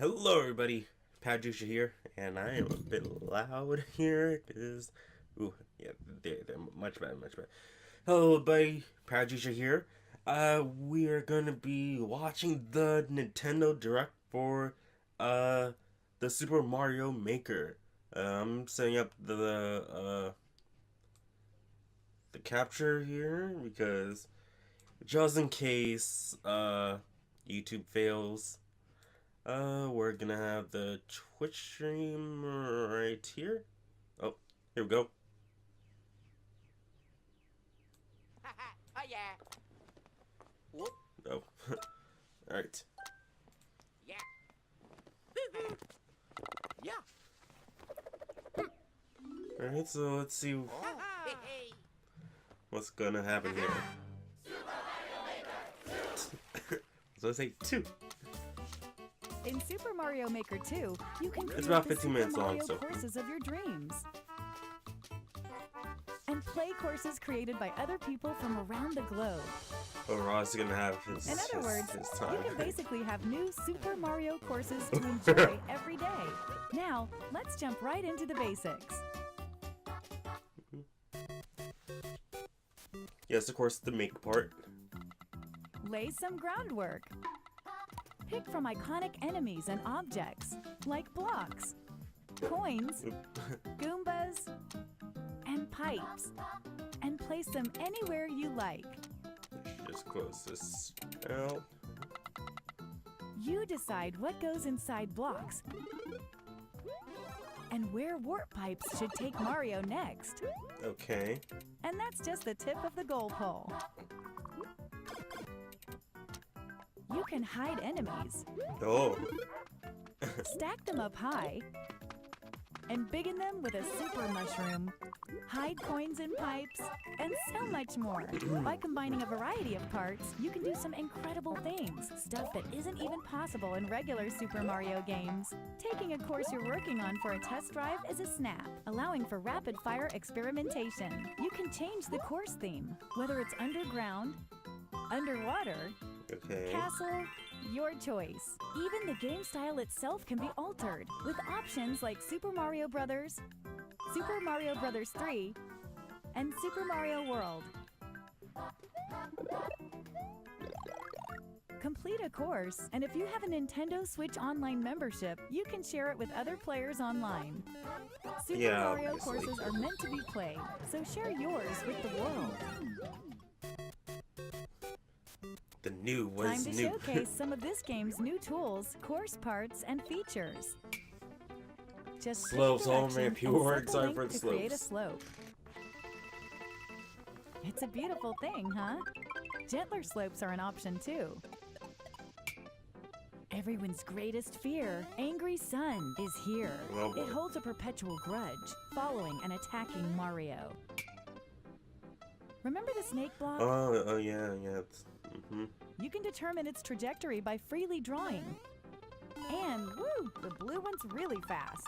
Hello everybody, Padusha here, and I am a bit loud here, because, ooh, yeah, they're much better, much better. Hello everybody, Padusha here. We are gonna be watching the Nintendo Direct for, the Super Mario Maker. I'm setting up the capture here, because, just in case, YouTube fails, we're gonna have the Twitch stream right here. Oh, here we go. Oh yeah. Whoop. Oh, alright. Yeah. Yeah. Alright, so let's see Oh. Hey, hey. what's gonna happen here. So let's say 2. In Super Mario Maker 2, you can create about the 15 Super minutes long, Mario so. courses of your dreams. And play courses created by other people from around the globe. Oh, Ross is gonna have his, In other words, his you time. can basically have new Super Mario courses to enjoy every day. Now, let's jump right into the basics. Yes, of course, the make part. Lay some groundwork. Pick from iconic enemies and objects, like blocks, coins, Goombas, and pipes, and place them anywhere you like. Just close this out. You decide what goes inside blocks and where warp pipes should take Mario next. Okay. And that's just the tip of the goal pole. You can hide enemies, Oh. stack them up high, and biggin them with a super mushroom, hide coins in pipes, and so much more. By combining a variety of parts, you can do some incredible things, stuff that isn't even possible in regular Super Mario games. Taking a course you're working on for a test drive is a snap, allowing for rapid-fire experimentation. You can change the course theme, whether it's underground, underwater, Okay. castle, your choice. Even the game style itself can be altered with options like Super Mario Bros., Super Mario Bros. 3, and Super Mario World. Complete a course, and if you have a Nintendo Switch Online membership, you can share it with other players online. Super Yeah, Mario obviously. courses are meant to be played, so share yours with the world. The new was Time to new. showcase some of this game's new tools, course parts, and features. Just pick Slopes, oh direction man, and pure set the excited link for the to create a slopes. slope. It's a beautiful thing, huh? Gentler slopes are an option too. Everyone's greatest fear, Angry Sun, is here. Oh, boy. It holds a perpetual grudge, following and attacking Mario. Remember the snake block? Oh yeah, yeah. It's, You can determine its trajectory by freely drawing. And, woo, the blue one's really fast.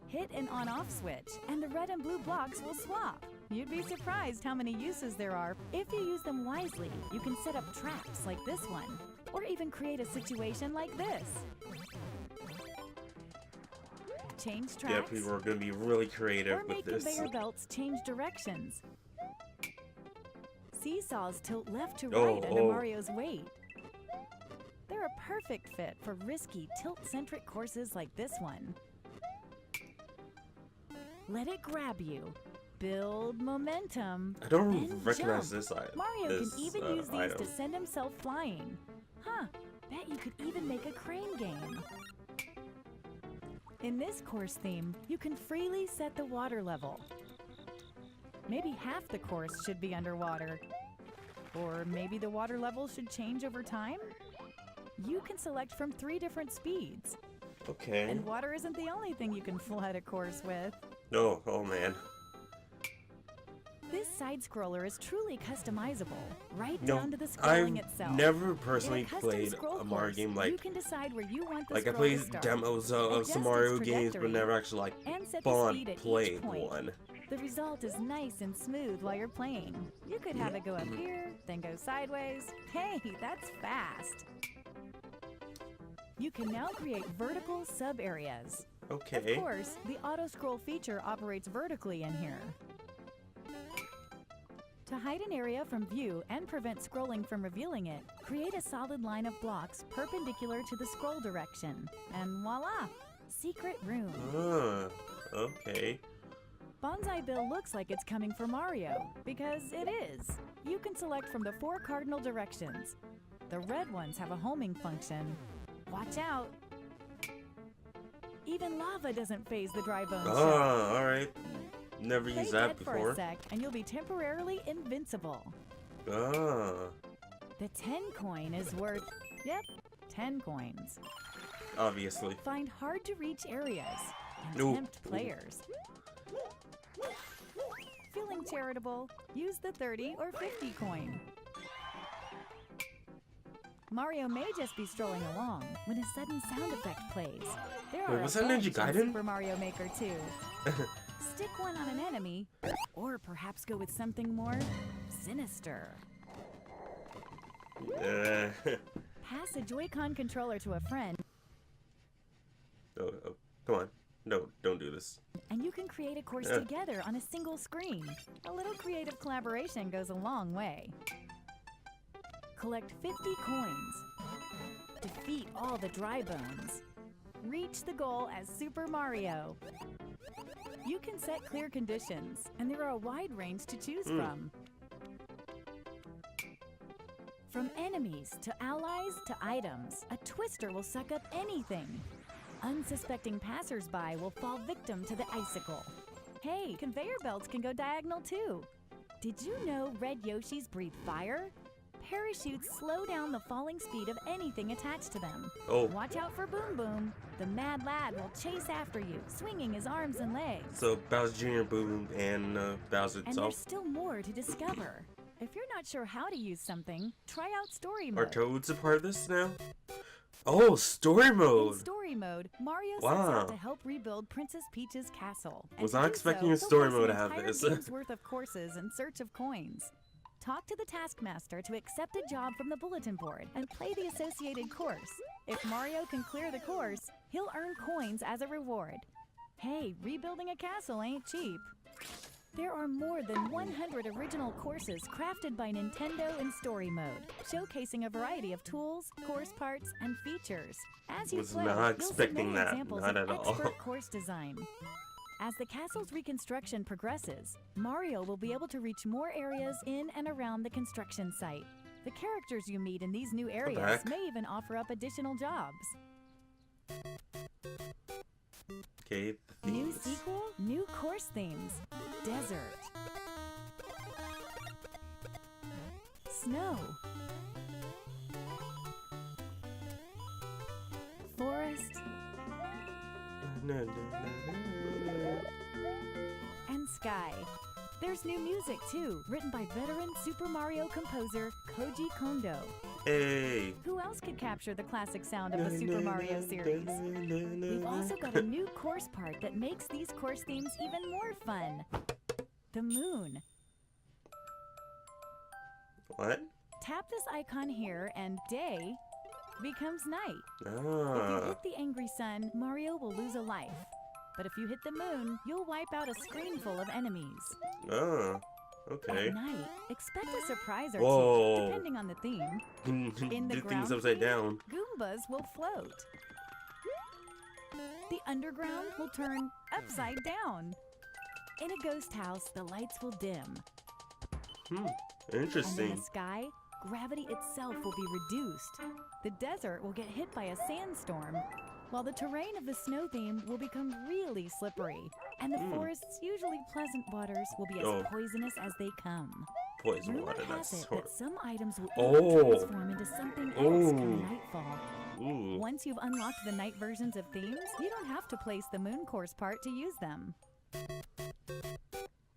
Hit an on-off switch, and the red and blue blocks will swap. You'd be surprised how many uses there are. If you use them wisely, you can set up traps like this one, or even create a situation like this. Change yeah, tracks, people are gonna be really creative or with make this. conveyor belts change directions. Seesaws tilt left to Oh, right under oh. Mario's weight. They're a perfect fit for risky, tilt-centric courses like this one. Let it grab you. Build momentum. I don't and recognize jump. this item. Mario this, can even use these item. to send himself flying. Huh, bet you could even make a crane game. In this course theme, you can freely set the water level. Maybe half the course should be underwater. Or maybe the water level should change over time? You can select from 3 different speeds. Okay. And water isn't the only thing you can flood a course with. No, oh man. This side-scroller is truly customizable, right No, down to the scrolling I've itself. never In personally a custom played scroll a Mario course, game you like can decide where you want the I scroll played to start. demos of Adjust some its Mario games, but trajectory never actually like and set the fun speed at each played point. one. The result is nice and smooth while you're playing. You could have it go up here, then go sideways. Hey, that's fast. You can now create vertical sub-areas. Okay. Of course, the auto-scroll feature operates vertically in here. To hide an area from view and prevent scrolling from revealing it, create a solid line of blocks perpendicular to the scroll direction. And voila! Secret room. Okay. Bonsai Bill looks like it's coming for Mario, because it is. You can select from the 4 cardinal directions. The red ones have a homing function. Watch out! Even lava doesn't phase the dry bones. Alright. Never Play used that dead for a before. sec, and you'll be temporarily invincible. Ah. The 10 coin is worth, 10 coins. Obviously. Find hard-to-reach areas and Ooh. tempt players. Feeling charitable? Use the 30 or 50 coin. Mario may just be strolling along when a sudden sound effect plays. There Wait, are was a that bunch Ninja in Gaiden? Super Mario Maker 2. Stick one on an enemy, or perhaps go with something more sinister. Pass a Joy-Con controller to a friend, Oh, come on. No, don't do this. and you can create a course together on a single screen. A little creative collaboration goes a long way. Collect 50 coins. Defeat all the dry bones. Reach the goal as Super Mario. You can set clear conditions, and there are a wide range to choose from. From enemies to allies to items, a twister will suck up anything. Unsuspecting passersby will fall victim to the icicle. Hey, conveyor belts can go diagonal too. Did you know red Yoshis breathe fire? Parachutes slow down the falling speed of anything attached to them. Oh, Watch out for Boom Boom. The mad lad will chase after you, swinging his arms and legs. so Bowser Jr., Boom, and Bowser And there's itself. still more to discover. If you're not sure how to use something, try out Story Are Mode. Toads a part of this now? Oh, story In mode! Story Mode, Mario sets Wow. out to help rebuild Princess Peach's castle. And Was to not do expecting so, a story he'll mode place to an have entire this. game's worth of courses in search of coins. Talk to the Taskmaster to accept a job from the bulletin board and play the associated course. If Mario can clear the course, he'll earn coins as a reward. Hey, rebuilding a castle ain't cheap. There are more than 100 original courses crafted by Nintendo in Story Mode, showcasing a variety of tools, course parts, and features. As you Was play, not you'll see expecting many that, examples not of at all. expert course design. As the castle's reconstruction progresses, Mario will be able to reach more areas in and around the construction site. The characters you meet in these new areas heck? may even offer up additional jobs. Okay, the New themes. sequel, new course themes. Desert. Snow. Forest. And sky. There's new music too, written by veteran Super Mario composer Koji Kondo. Hey! Who else could capture the classic sound of the Super Mario series? We've also got a new course part that makes these course themes even more fun. The moon. What? Tap this icon here and day becomes night. If you Ah. hit the angry sun, Mario will lose a life. But if you hit the moon, you'll wipe out a screen full of enemies. Ah. Okay. At night, expect a surprise or Whoa. two, depending on the theme. In the Do ground things upside theme, down. Goombas will float. The underground will turn upside down. In a ghost house, the lights will dim. Hmm. And in Interesting. the sky, gravity itself will be reduced. The desert will get hit by a sandstorm, while the terrain of the snow theme will become really slippery. And the forest's usually pleasant waters will be as Oh. poisonous as they come. Poison Rumor water. has That's it horrible. that some items will Oh. even transform into something else come Ooh. nightfall. Ooh. Once you've unlocked the night versions of themes, you don't have to place the moon course part to use them.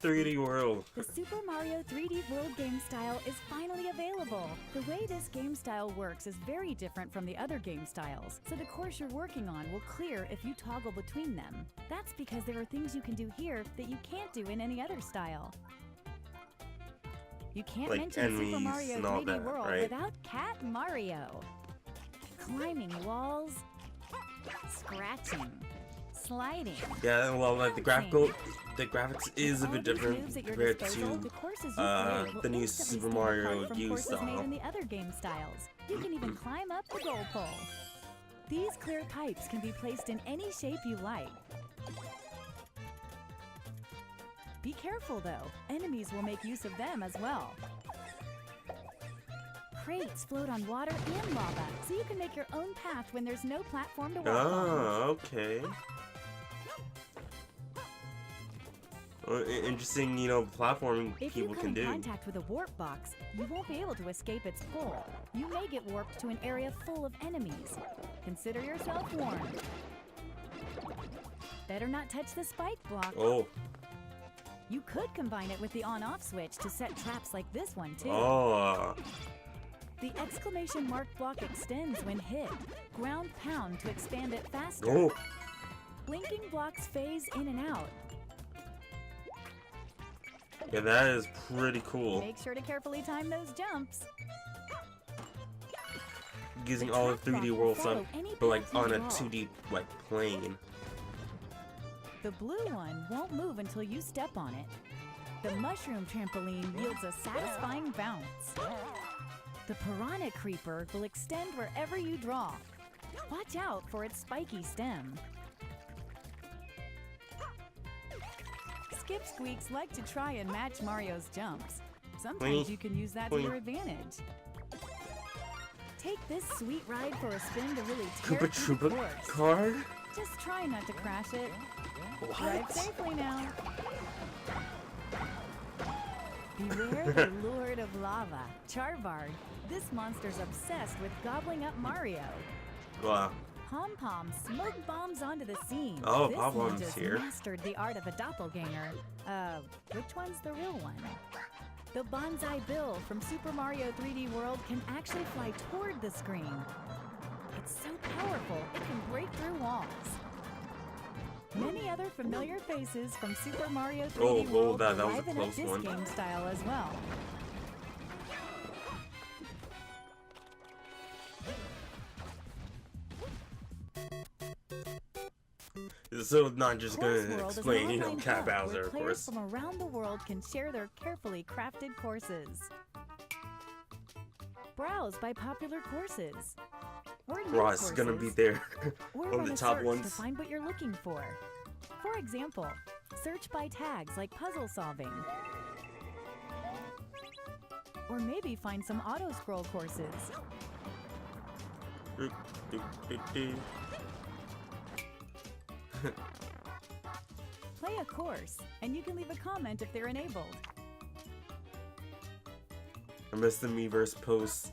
3D world. The Super Mario 3D World game style is finally available. The way this game style works is very different from the other game styles, so the course you're working on will clear if you toggle between them. That's because there are things you can do here that you can't do in any other style. You can't Like mention Super enemies Mario and all 3D that, World right? without Cat Mario. Climbing walls, scratching, sliding. Yeah, well, like the graphics is a All bit these different moves at your compared disposal, to the courses you play will the new instantly Super stand Mario apart from U courses made style. in the other game styles. You can even climb up the goal pole. These clear pipes can be placed in any shape you like. Be careful though, enemies will make use of them as well. Crates float on water and lava, so you can make your own path when there's no platform to walk on. Oh, okay. Interesting, you know, platforming If people you can come do. in contact with a warp box, you won't be able to escape its pull. You may get warped to an area full of enemies. Consider yourself warned. Better not touch the spike block. Oh, You could combine it with the on-off switch to set traps like this one too. oh. The exclamation mark block extends when hit. Ground pound to expand it faster. Oh, Blinking blocks phase in and out. yeah, that is pretty cool. Make sure to carefully time those jumps. Using the all the track block 3D will world stuff, follow any but like path you on a draw. 2D like plane. The blue one won't move until you step on it. The mushroom trampoline yields a satisfying bounce. The piranha creeper will extend wherever you draw. Watch out for its spiky stem. Skip Squeaks like to try and match Mario's jumps. Sometimes you can use that to your advantage. Take this sweet ride for a spin to really tear Koopa through the Troopa course. card? Just try not to crash it. Drive What? safely now. Beware the Lord of Lava, Charvard. This monster's obsessed with gobbling up Mario. Wow. Pom Pom smoke bombs onto the scene. Oh, this Pom Pom's ninja's here. mastered the art of a doppelganger. Which one's the real one? The Bonsai Bill from Super Mario 3D World can actually fly toward the screen. It's so powerful, it can break through walls. Many other familiar faces from Super Mario 3D Oh, World that was a liven up close this one. game style as well. So not just Course gonna World is an explain, you know, online Cat hub Bowser, where of players course. from around the world can share their carefully crafted courses. Browse by popular courses. Or new Ross is gonna be courses. there Or on run the a top search ones. to find what you're looking for. For example, search by tags like puzzle solving. Or maybe find some auto-scroll courses. Do, do, do, do. Play a course, and you can leave a comment if they're enabled. I missed the Miiverse post.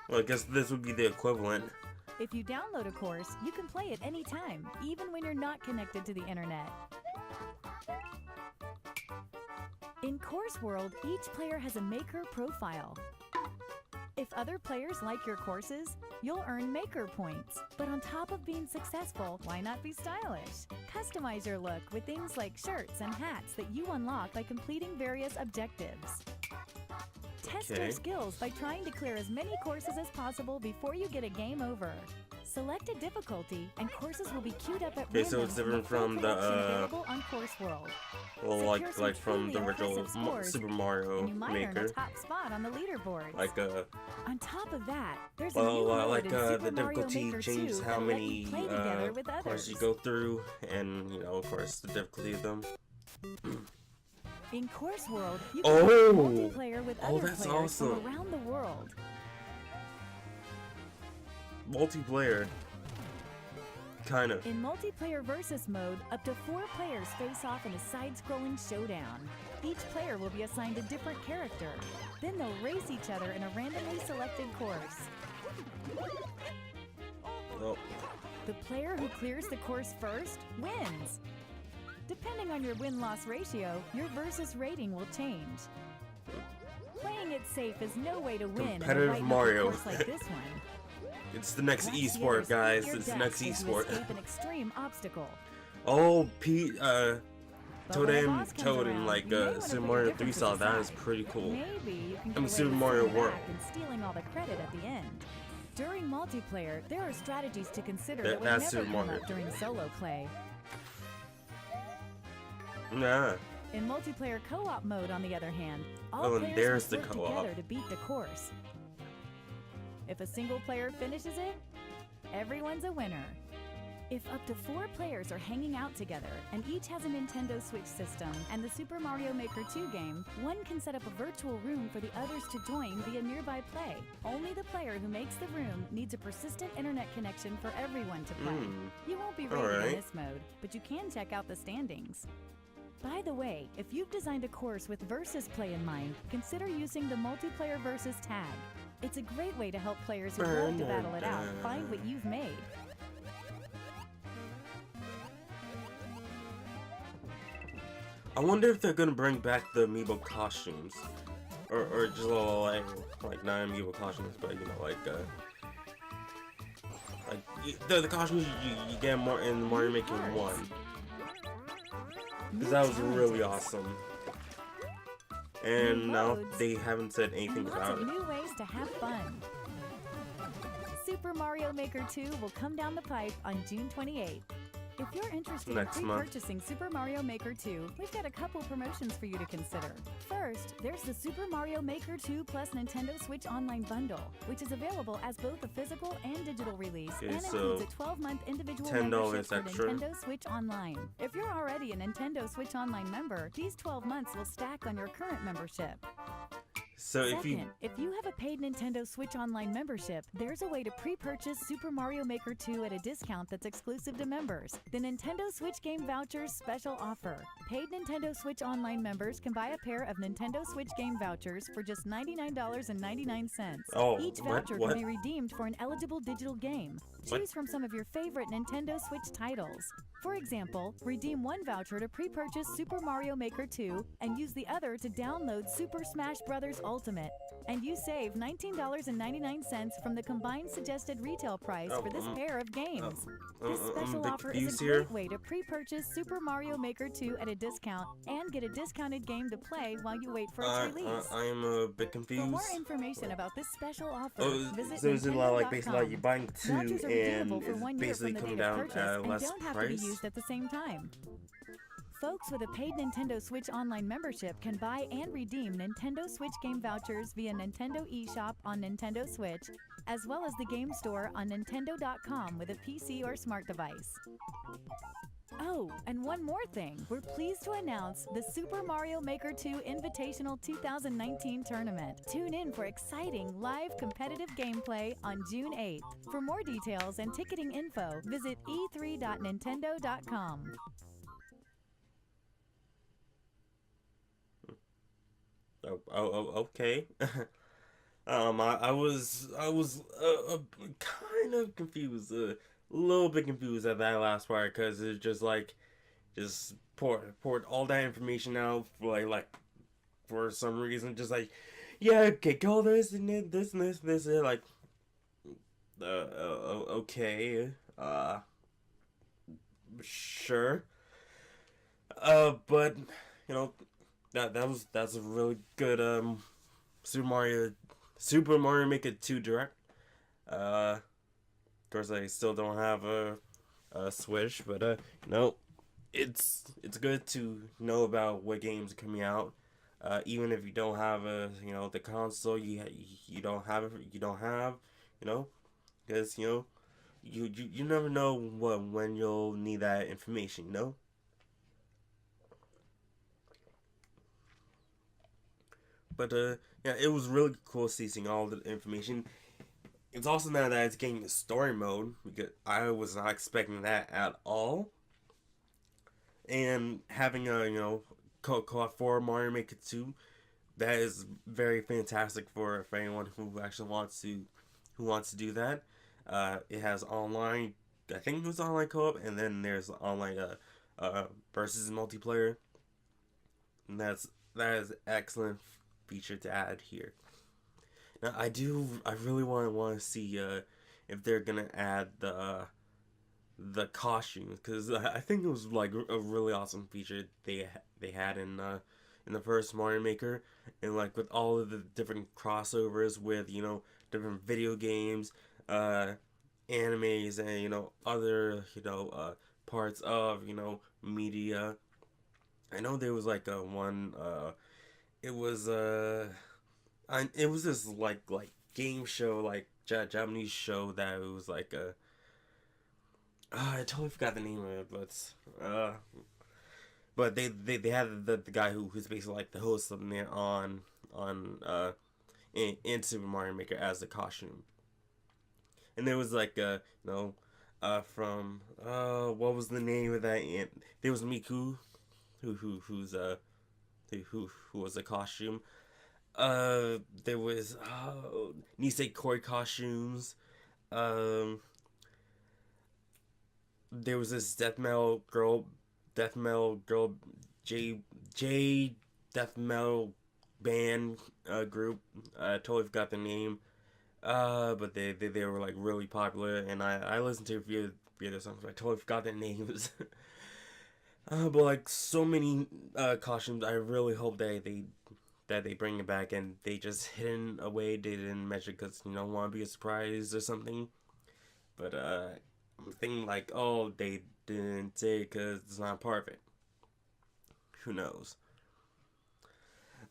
Well, I guess this would be the equivalent. If you download a course, you can play it anytime, even when you're not connected to the internet. In Course World, each player has a maker profile. If other players like your courses, you'll earn maker points. But on top of being successful, why not be stylish? Customize your look with things like shirts and hats that you unlock by completing various objectives. Test your Okay. skills by trying to clear as many courses as possible before you get a game over. Select a difficulty, and courses will be queued up at Okay, so random it's in different full from the, collection available on Course World. Well, Secure some like from the truly original impressive scores, Super Mario and you might earn a Maker. top spot on the leaderboards. Like On top of that, there's a new well, mode like in Super the Mario difficulty Maker 2 changes how that'll let you many play together with others. courses you go through, and you know, of course, the difficulty of them. In Course World, you can Oh! play multiplayer with Oh, other that's players awesome. from around the world. Multiplayer. Kind of. In multiplayer versus mode, up to 4 players face off in a side-scrolling showdown. Each player will be assigned a different character. Then they'll race each other in a randomly selected course. Oh, The player who clears the course first wins. Depending on your win-loss ratio, your versus rating will change. Playing it safe is no way to win in a Competitive white-knuckle Mario. course like this one. it's the next Watch the esport, others beat guys. your It's the death next as you esport. escape an extreme obstacle. Oh, But when a Toad boss and comes Toad around, and like you may wanna Super put Mario your 3 differences style. That is aside. pretty cool. Maybe you can I get mean, away Super with Mario sitting World. back and stealing all the credit at the end. During multiplayer, there are strategies to consider That- that would that's never Super come Mario. up during solo play. Nah. In multiplayer co-op mode, on the other hand, all Oh, and players there's must the work co-op. together to beat the course. If a single player finishes it, everyone's a winner. If up to 4 players are hanging out together and each has a Nintendo Switch system and the Super Mario Maker 2 game, one can set up a virtual room for the others to join via nearby play. Only the player who makes the room needs a persistent internet connection for everyone to play. You won't be rated Alright. in this mode, but you can check out the standings. By the way, if you've designed a course with Versus play in mind, consider using the Multiplayer Versus tag. It's a great way to help players who love to battle it out find what you've made. I wonder if they're gonna bring back the amiibo costumes, or just little like not amiibo costumes, but you know like the costumes you get more in Mario Maker 1, because that was really awesome. And now they haven't said anything And lots about of it. new ways to have fun. Super Mario Maker 2 will come down the pipe on June 28th. If you're interested Next in month. pre-purchasing Super Mario Maker 2, we've got a couple promotions for you to consider. First, there's the Super Mario Maker 2 plus Nintendo Switch Online Bundle, which is available as both a physical and digital release Okay, and so includes a 12-month individual $10 membership for extra. Nintendo Switch Online. If you're already a Nintendo Switch Online member, these 12 months will stack on your current membership. So if you Second, if you have a paid Nintendo Switch Online membership, there's a way to pre-purchase Super Mario Maker 2 at a discount that's exclusive to members. The Nintendo Switch Game Vouchers special offer. Paid Nintendo Switch Online members can buy a pair of Nintendo Switch Game Vouchers for just $99.99. Oh, Each what? voucher What? can be redeemed for an eligible digital game. What? Choose from some of your favorite Nintendo Switch titles. For example, redeem one voucher to pre-purchase Super Mario Maker 2 and use the other to download Super Smash Bros. Ultimate. And you save $19.99 from the combined suggested retail price for this pair of games. This I'm a special bit offer is confused a here. great way to pre-purchase Super Mario Maker 2 at a discount and get a discounted game to play while you wait for its release. I am a bit For confused. more information about this special offer, Oh, visit so is it like basically like Nintendo.com. you're buying two Vouchers are and redeemable for it's 1 year basically from the coming date of down purchase at a and less don't have to be price? used at the same time. Folks with a paid Nintendo Switch Online membership can buy and redeem Nintendo Switch game vouchers via Nintendo eShop on Nintendo Switch, as well as the game store on Nintendo.com with a PC or smart device. Oh, and one more thing. We're pleased to announce the Super Mario Maker 2 Invitational 2019 tournament. Tune in for exciting live competitive gameplay on June 8th. For more details and ticketing info, visit e3.nintendo.com. Okay. I was kind of confused, a little bit confused at that last part because it's just like, just poured all that information out for for some reason, just like, yeah, okay, go this and this and this and like, okay, sure, but you know. That's a really good Super Mario Maker 2 Direct. Of course I still don't have a Switch, but you know, it's good to know about what games are coming out. Even if you don't have the console, you don't have because you never know when you'll need that information, But yeah, it was really cool seeing all the information. It's also now that it's getting the story mode, because I was not expecting that at all. And having a co-op for Mario Maker 2, that is very fantastic for anyone who actually wants to do that. It has online, I think it was online co-op, and then there's online versus multiplayer. And that is excellent feature to add here. Now I really want to see if they're gonna add the costumes, because I think it was like a really awesome feature they had in the first Mario Maker, and like with all of the different crossovers with different video games, animes and other parts of media. I know there was like a one it was it was this like game show, like Japanese show that it was like a I totally forgot the name of it, but they had the guy who's basically like the host of there on in Super Mario Maker as the costume. And there was like from what was the name of that there was Miku who was a costume. There was Nisei Koi costumes. Um, there was this death metal girl, J death metal band group. I totally forgot the name. But they were like really popular, and I listened to a few of their songs, but I totally forgot their names. But like so many costumes, I really hope that they bring it back, and they just hidden away. They didn't mention because want to be a surprise or something. But I'm thinking like, oh, they didn't say it because it's not part of it. Who knows?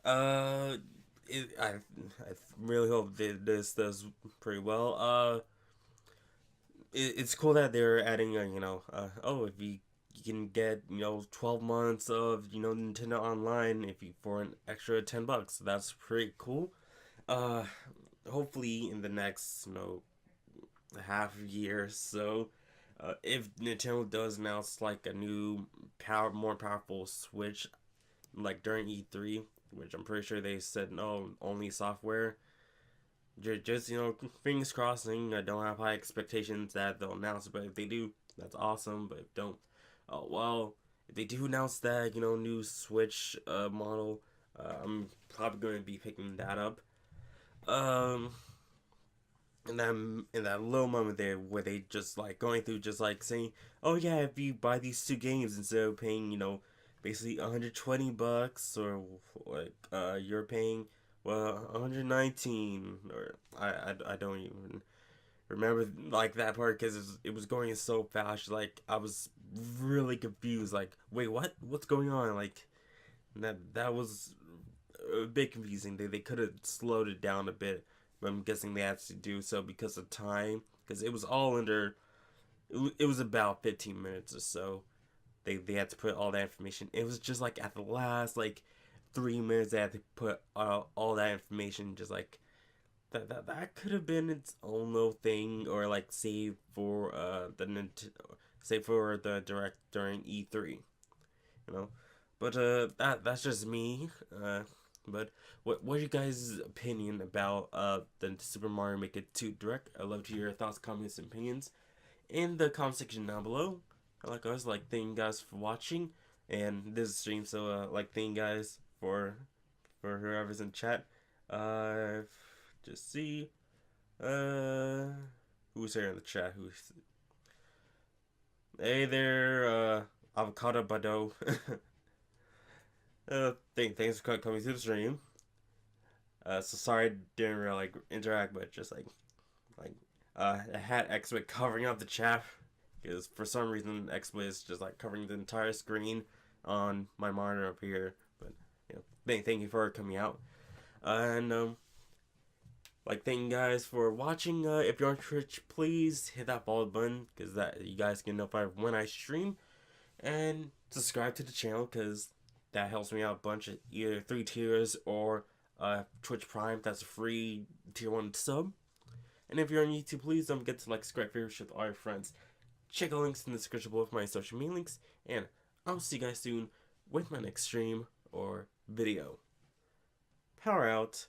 Uh, I really hope that this does pretty well. It's cool that they're adding oh, if you can get 12 months of Nintendo Online if you for an extra $10. That's pretty cool. Uh, Hopefully in the next half year or so, if Nintendo does announce like a new more powerful Switch, like during E3, which I'm pretty sure they said no, only software. Just fingers crossing. I don't have high expectations that they'll announce, but if they do, that's awesome. But if don't, oh well. If they do announce that new Switch model, I'm probably going to be picking that up. Um, in that little moment there where they just like going through just like saying, oh yeah, if you buy these two games instead of paying basically $120 or like you're paying 119 or I don't even remember like that part because it was going so fast, like I was really confused, like wait, what's going on, like that was a bit confusing. They could have slowed it down a bit, but I'm guessing they had to do so because of time, because it was all under it was about 15 minutes or so. They had to put all that information. It was just like at the last like 3 minutes they had to put all that information. Just like that could have been its own little thing, or like save for save for the direct during E3, But that's just me. But what you guys' opinion about the Super Mario Maker 2 Direct? I'd love to hear your thoughts, comments, and opinions in the comment section down below. Like always, thank you guys for watching, and this is a stream, so thank you guys for whoever's in chat. Just see who's here in the chat. Hey there, Avocado Bado. Thanks for coming to the stream. So sorry I didn't really like interact, but just I had XSplit covering up the chat because for some reason XSplit is just like covering the entire screen on my monitor up here. But thank you for coming out, and thank you guys for watching. If you're on Twitch, please hit that follow button because that you guys get notified when I stream, and subscribe to the channel because that helps me out a bunch. Of either 3 tiers or Twitch Prime, that's a free tier 1 sub. And if you're on YouTube, please don't forget to subscribe, favorite, with all your friends. Check the links in the description below for my social media links, and I'll see you guys soon with my next stream or video. Power out.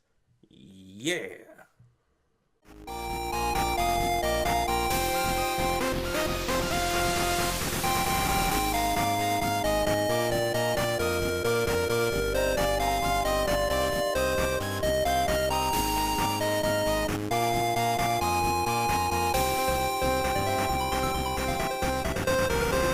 Yeah.